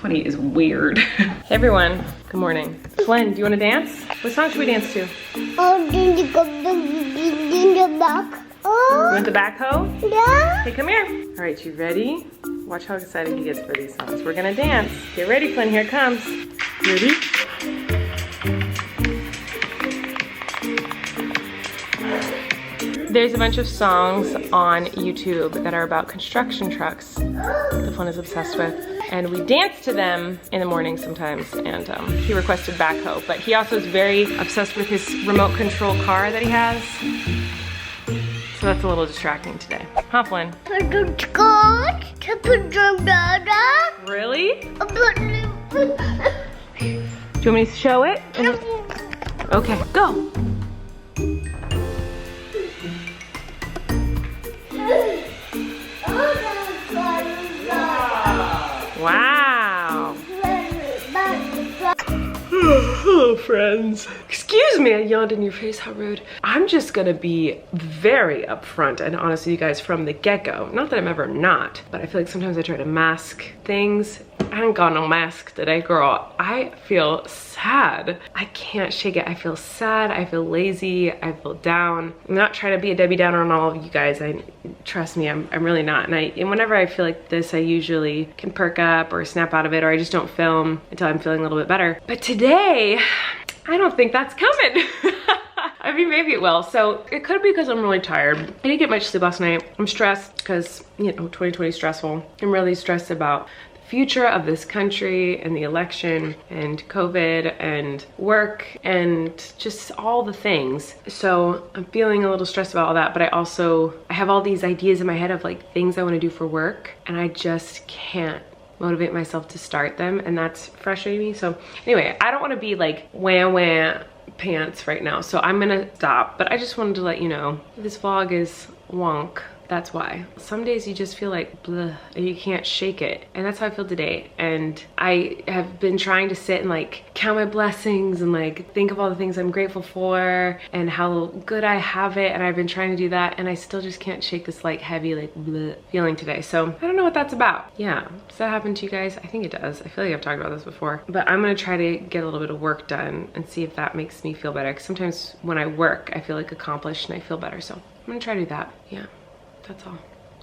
2020 is weird. Hey everyone, good morning. Flynn, do you want to dance? What song should we dance to? Oh, did you go in the back? Oh. You want the backhoe? Yeah. Hey, come here. All right, you ready? Watch how excited he gets for these songs. We're gonna dance. Get ready, Flynn, here it comes. Ready? There's a bunch of songs on YouTube that are about construction trucks that Flynn is obsessed with. And we dance to them in the morning sometimes, and he requested backhoe. But he also is very obsessed with his remote control car that he has. So that's a little distracting today. Huh, Flynn? Really? Do you want me to show it? Okay, go. Wow. Hello, friends. Excuse me, I yawned in your face, how rude. I'm just gonna be very upfront and honest with you guys from the get-go. Not that I'm ever not, but I feel like sometimes I try to mask things. I ain't got no mask today, girl. I feel sad. I can't shake it. I feel sad, I feel lazy, I feel down. I'm not trying to be a Debbie Downer on all of you guys. Trust me, I'm really not. And whenever I feel like this, I usually can perk up or snap out of it, or I just don't film until I'm feeling a little bit better. But today, I don't think that's coming. I mean, maybe it will. So it could be because I'm really tired. I didn't get much sleep last night. I'm stressed because, you know, 2020 is stressful. I'm really stressed about future of this country and the election and COVID and work and just all the things. So I'm feeling a little stressed about all that, but I have all these ideas in my head of like things I want to do for work, and I just can't motivate myself to start them, and that's frustrating me. So anyway, I don't want to be like wah pants right now, so I'm gonna stop. But I just wanted to let you know this vlog is wonk. That's why. Some days you just feel like bleh, and you can't shake it. And that's how I feel today. And I have been trying to sit and like count my blessings and like think of all the things I'm grateful for and how good I have it. And I've been trying to do that, and I still just can't shake this like heavy like bleh feeling today. So I don't know what that's about. Yeah, does that happen to you guys? I think it does. I feel like I've talked about this before. But I'm gonna try to get a little bit of work done and see if that makes me feel better. Because sometimes when I work, I feel like accomplished and I feel better. So I'm gonna try to do that. Yeah. That's all.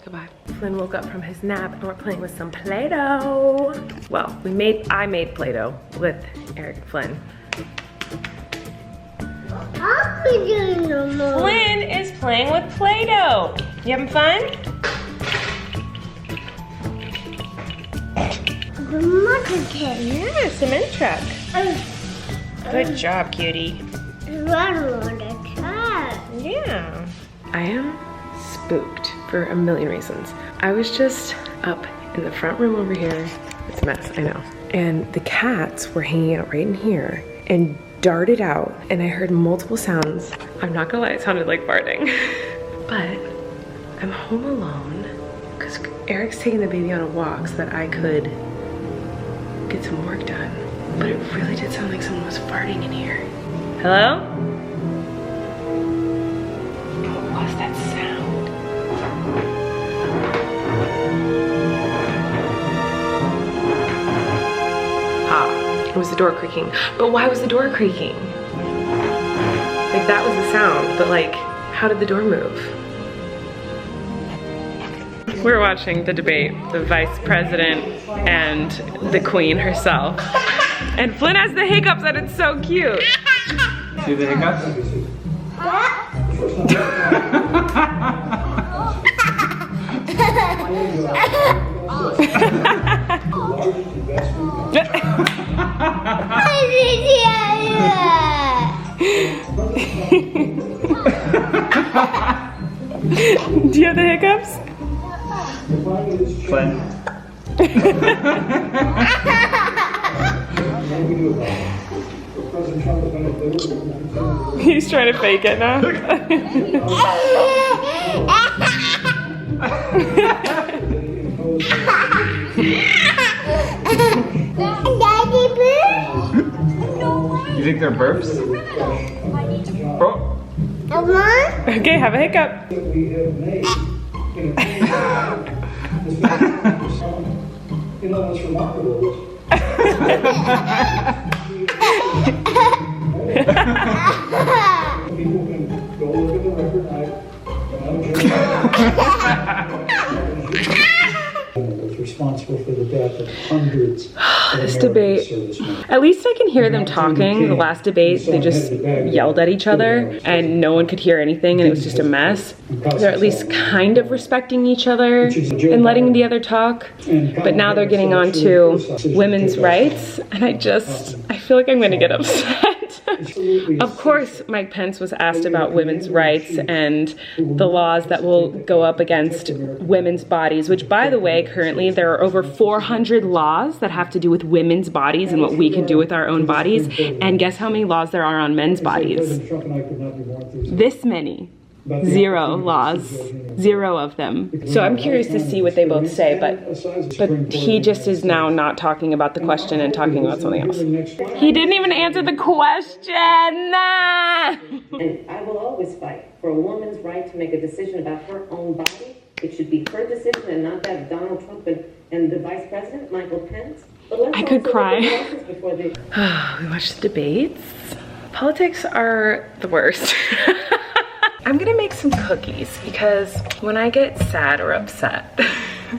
Goodbye. Flynn woke up from his nap and we're playing with some Play-Doh. Well, I made Play-Doh with Eric and Flynn. Flynn is playing with Play-Doh. You having fun? Yeah, cement truck. Good job, cutie. Yeah. I am spooked for a million reasons. I was just up in the front room over here. It's a mess, I know. And the cats were hanging out right in here and darted out, and I heard multiple sounds. I'm not gonna lie, it sounded like farting. But I'm home alone because Eric's taking the baby on a walk so that I could get some work done. But it really did sound like someone was farting in here. Hello? What was that sound? It was the door creaking. But why was the door creaking? Like that was the sound, but like, how did the door move? We're watching the debate, the vice president and the queen herself. And Flynn has the hiccups and it's so cute. See the hiccups? Do you have the hiccups? Flynn. He's trying to fake it now. You think they're burps? Oh. Okay, have a hiccup. You know what's remarkable? I Responsible for the death of hundreds of This American debate. servicemen. At least I can hear them talking. The last debate, they just yelled at each other and no one could hear anything and it was just a mess. They're at least kind of respecting each other and letting the other talk. But now they're getting on to women's rights and I feel like I'm gonna get upset. Of course, Mike Pence was asked about women's rights and the laws that will go up against women's bodies, which by the way, currently there are over 400 laws that have to do with women's bodies and what we can do with our own bodies. And guess how many laws there are on men's bodies? This many. 0 laws, 0 of them. So I'm curious to see what they both say, but he just is now not talking about the question and talking about something else. He didn't even answer the question. And I will always fight for a woman's right to make a decision about her own body. It should be her decision and not that of Donald Trump and the Vice President, Michael Pence. I could cry. We watched the debates. Politics are the worst. I'm gonna make some cookies because when I get sad or upset,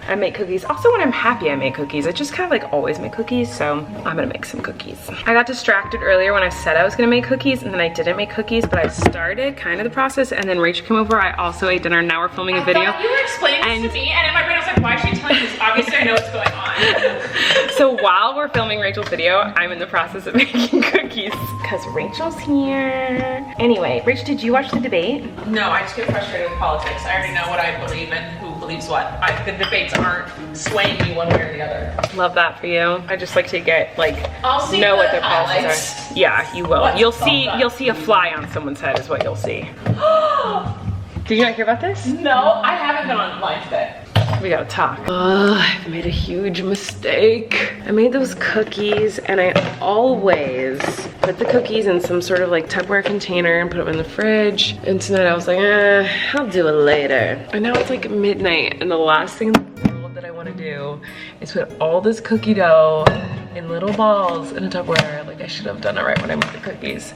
I make cookies. Also when I'm happy, I make cookies. I just kind of like always make cookies, so I'm gonna make some cookies. I got distracted earlier when I said I was gonna make cookies and then I didn't make cookies, but I started kind of the process and then Rachel came over. I also ate dinner. Now we're filming a video. I thought you were explaining this to me and in my brain I was like, why is she telling me this? Obviously I know what's going on. So while we're filming Rachel's video, I'm in the process of making cookies because Rachel's here. Anyway, Rachel, did you watch the debate? No, I just get frustrated with politics. I already know what I believe and who believes what. The debates aren't swaying me one way or the other. Love that for you. I just like to get like I'll see know the what their policies highlights. are. Yeah, you will. What's You'll going on? see a fly on someone's head is what you'll see. Did you not hear about this? No, I haven't been online today. We gotta talk. I've made a huge mistake. I made those cookies and I always put the cookies in some sort of like Tupperware container and put them in the fridge. And tonight I was like, I'll do it later. And now it's like midnight and the last thing in the world that I wanna do is put all this cookie dough in little balls in a Tupperware. Like I should have done it right when I made the cookies.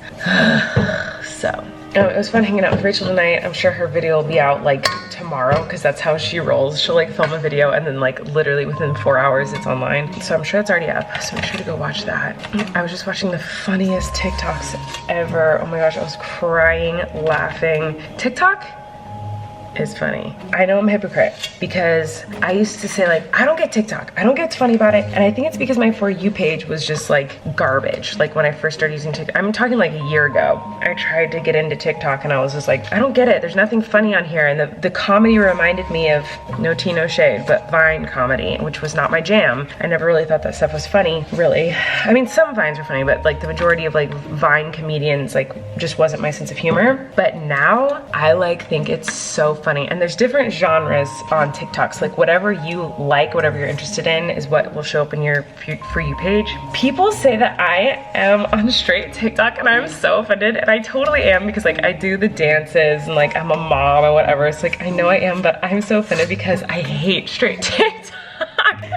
So, it was fun hanging out with Rachel tonight. I'm sure her video will be out like tomorrow because that's how she rolls. She'll like film a video and then like literally within 4 hours it's online. So I'm sure it's already up. So make sure to go watch that. I was just watching the funniest TikToks ever. Oh my gosh, I was crying, laughing. TikTok is funny. I know I'm a hypocrite because I used to say like, I don't get TikTok. I don't get what's funny about it. And I think it's because my For You page was just like garbage. Like when I first started using TikTok, I'm talking like a year ago. I tried to get into TikTok and I was just like, I don't get it. There's nothing funny on here. And the comedy reminded me of no tea, no shade, but Vine comedy, which was not my jam. I never really thought that stuff was funny, really. I mean, some Vines were funny, but like the majority of like Vine comedians like just wasn't my sense of humor. But now I like think it's so funny. And there's different genres on TikToks. Like whatever you like, whatever you're interested in is what will show up in your For You page. People say that I am on straight TikTok and I'm so offended. And I totally am because like I do the dances and like I'm a mom or whatever. It's like, I know I am, but I'm so offended because I hate straight TikTok.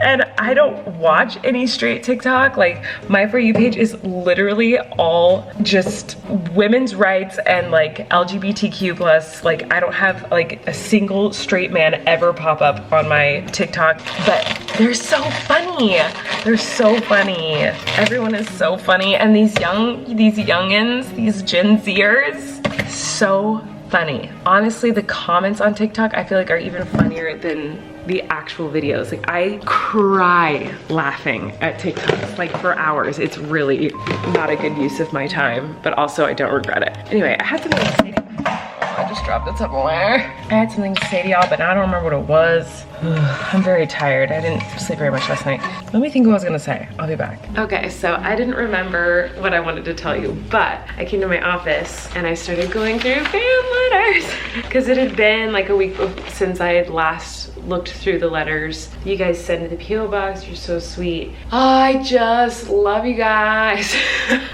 And I don't watch any straight TikTok. Like my For You page is literally all just women's rights and like LGBTQ plus. Like I don't have like a single straight man ever pop up on my TikTok, but they're so funny. They're so funny. Everyone is so funny. And these youngins, these Gen Zers, so funny. Honestly, the comments on TikTok I feel like are even funnier than the actual videos. Like I cry laughing at TikToks like for hours. It's really not a good use of my time, but also I don't regret it. Anyway, I had something to say to you. I just dropped the Tupperware. I had something to say to y'all, but now I don't remember what it was. I'm very tired. I didn't sleep very much last night. Let me think what I was gonna say. I'll be back. Okay, so I didn't remember what I wanted to tell you, but I came to my office and I started going through fan letters because it had been like a week since I had last looked through the letters you guys sent to the PO box. You're so sweet. I just love you guys.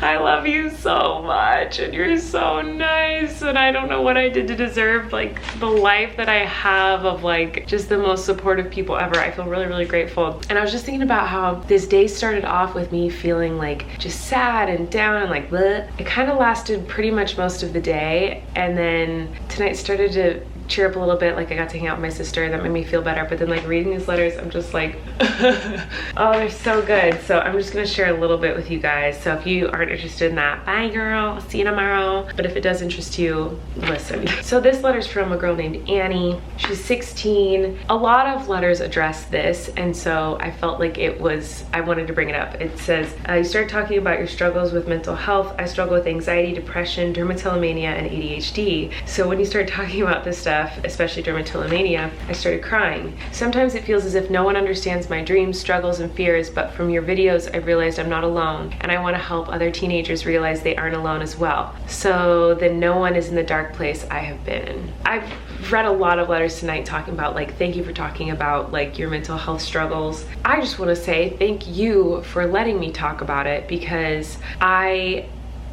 I love you so much, and you're so nice, and I don't know what I did to deserve like the life that I have of like just the most supportive people ever. I feel really, really grateful. And I was just thinking about how this day started off with me feeling like just sad and down and like bleh. It kind of lasted pretty much most of the day, and then tonight started to cheer up a little bit. Like I got to hang out with my sister, and that made me feel better. But then like reading these letters, I'm just like oh, they're so good. So I'm just gonna share a little bit with you guys. So if you aren't interested in that, bye girl, I'll see you tomorrow. But if it does interest you, listen. So this letter's from a girl named Annie. She's 16. A lot of letters address this, and so I felt like I wanted to bring it up. It says, you started talking about your struggles with mental health. I struggle with anxiety, depression, dermatillomania, and ADHD. So when you started talking about this stuff, especially dermatillomania, I started crying. Sometimes it feels as if no one understands my dreams, struggles, and fears, but from your videos, I realized I'm not alone, and I want to help other teenagers realize they aren't alone as well. So then no one is in the dark place I have been in. I've read a lot of letters tonight talking about like, thank you for talking about like your mental health struggles. I just want to say thank you for letting me talk about it, because I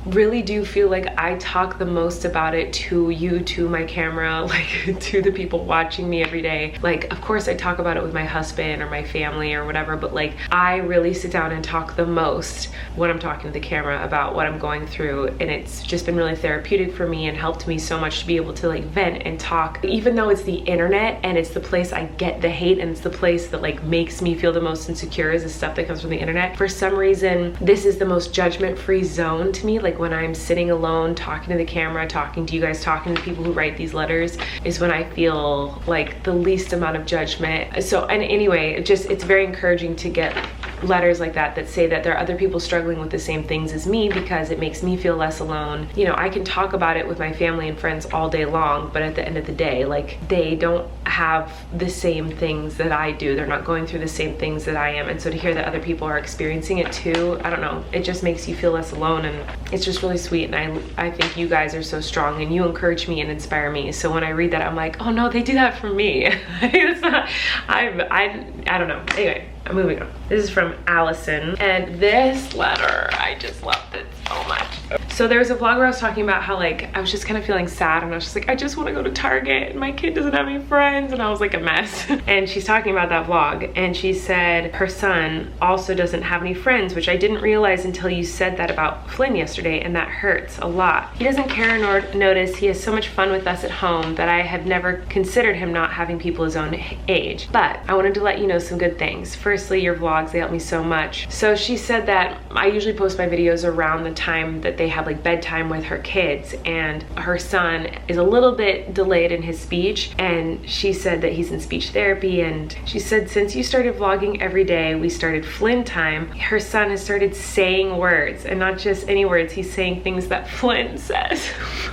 really do feel like I talk the most about it to you, to my camera, like to the people watching me every day. Like, of course I talk about it with my husband or my family or whatever, but like I really sit down and talk the most when I'm talking to the camera about what I'm going through, and it's just been really therapeutic for me and helped me so much to be able to like vent and talk, even though it's the internet and it's the place I get the hate, and it's the place that like makes me feel the most insecure is the stuff that comes from the internet. For some reason, this is the most judgment-free zone to me. Like when I'm sitting alone, talking to the camera, talking to you guys, talking to people who write these letters, is when I feel like the least amount of judgment. So, and anyway, it's very encouraging to get letters like that say that there are other people struggling with the same things as me, because it makes me feel less alone. You know, I can talk about it with my family and friends all day long, but at the end of the day, like they don't have the same things that I do. They're not going through the same things that I am. And so to hear that other people are experiencing it too, I don't know, it just makes you feel less alone, and it's just really sweet. And I think you guys are so strong, and you encourage me and inspire me. So when I read that, I'm like, oh no, they do that for me. It's not, I don't know. Anyway, I'm moving on. This is from Allison, and this letter, I just loved it so much. So there was a vlog where I was talking about how like I was just kind of feeling sad, and I was just like, I just want to go to Target, and my kid doesn't have any friends, and I was like a mess. And she's talking about that vlog, and she said her son also doesn't have any friends, which I didn't realize until you said that about Flynn yesterday, and that hurts a lot. He doesn't care nor notice. He has so much fun with us at home that I have never considered him not having people his own age. But I wanted to let you know some good things. Firstly, your vlogs, they help me so much. So she said that I usually post my videos around the time that they have like bedtime with her kids, and her son is a little bit delayed in his speech, and she said that he's in speech therapy. And she said since you started vlogging every day, we started Flynn time, her son has started saying words, and not just any words, he's saying things that Flynn says.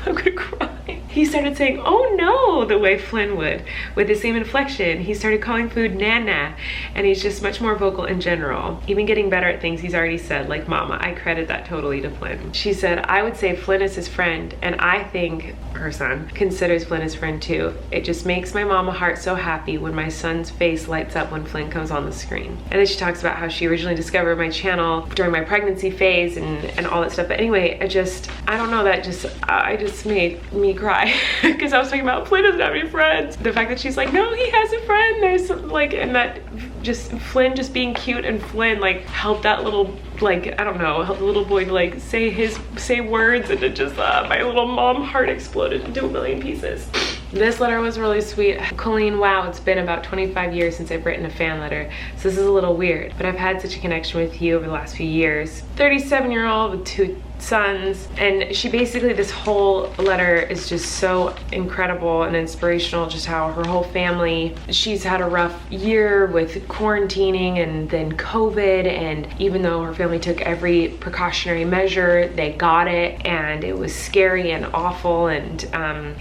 I'm gonna cry. He started saying, oh no, the way Flynn would, with the same inflection. He started calling food Nana, and he's just much more vocal in general, even getting better at things he's already said, like mama. I credit that totally to Flynn. She said, I would say Flynn is his friend, and I think her son considers Flynn his friend too. It just makes my mama heart so happy when my son's face lights up when Flynn comes on the screen. And then she talks about how she originally discovered my channel during my pregnancy phase and all that stuff. But anyway, I don't know, that just made me cry because I was talking about Flynn doesn't have any friends. The fact that she's like, no, he has a friend. There's like, and that just Flynn just being cute, and Flynn like helped that little, like, I don't know, help the little boy to like say words, and it just my little mom heart exploded into a million pieces. This letter was really sweet. Colleen, wow, it's been about 25 years since I've written a fan letter, so this is a little weird, but I've had such a connection with you over the last few years. 37-year-old with 2 sons, and she basically, this whole letter is just so incredible and inspirational, just how her whole family, she's had a rough year with quarantining and then COVID, and even though her family took every precautionary measure, they got it, and it was scary and awful, and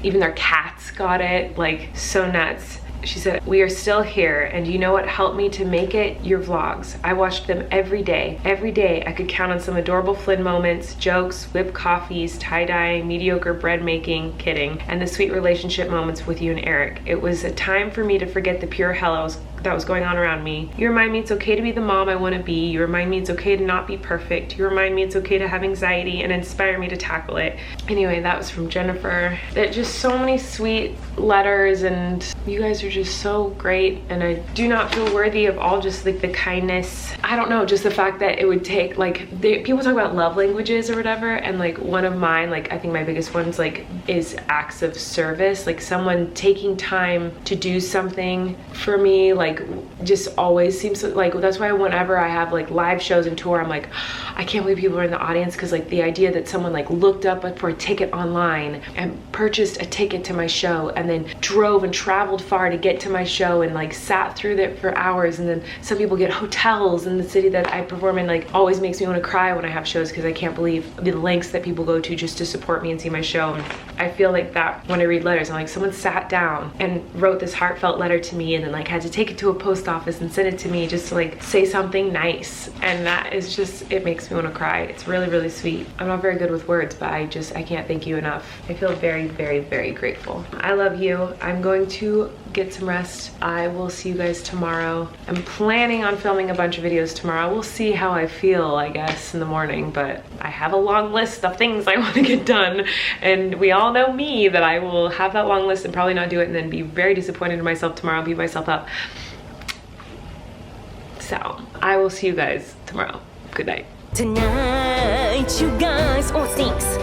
even their cats got it, like so nuts. She said, we are still here, and you know what helped me to make it? Your vlogs. I watched them every day. Every day I could count on some adorable Flynn moments, jokes, whipped coffees, tie-dyeing, mediocre bread making, kidding, and the sweet relationship moments with you and Eric. It was a time for me to forget the pure hell that was going on around me. You remind me it's okay to be the mom I want to be. You remind me it's okay to not be perfect. You remind me it's okay to have anxiety and inspire me to tackle it. Anyway, that was from Jennifer. Just so many sweet letters, and you guys are just so great, and I do not feel worthy of all just like the kindness. I don't know, just the fact that it would take like, people talk about love languages or whatever, and like one of mine, like I think my biggest one's like is acts of service, like someone taking time to do something for me, like just always seems like, that's why whenever I have like live shows and tour, I'm like, I can't believe people are in the audience, because like the idea that someone like looked up for a ticket online and purchased a ticket to my show and then drove and traveled far to get to my show and like sat through that for hours, and then some people get hotels in the city that I perform in, like always makes me want to cry when I have shows, because I can't believe the lengths that people go to just to support me and see my show. And I feel like that when I read letters, I'm like, someone sat down and wrote this heartfelt letter to me and then like had to take it to a post office and send it to me just to like say something nice, and that is just, it makes me want to cry. It's really, really sweet. I'm not very good with words, but I can't thank you enough. I feel very, very, very grateful. I love you. I'm going to get some rest. I will see you guys tomorrow. I'm planning on filming a bunch of videos tomorrow. We'll see how I feel, I guess, in the morning, but I have a long list of things I want to get done, and we all know me, that I will have that long list and probably not do it and then be very disappointed in myself tomorrow, beat myself up. So I will see you guys tomorrow. Good night. Tonight, you guys, all stinks.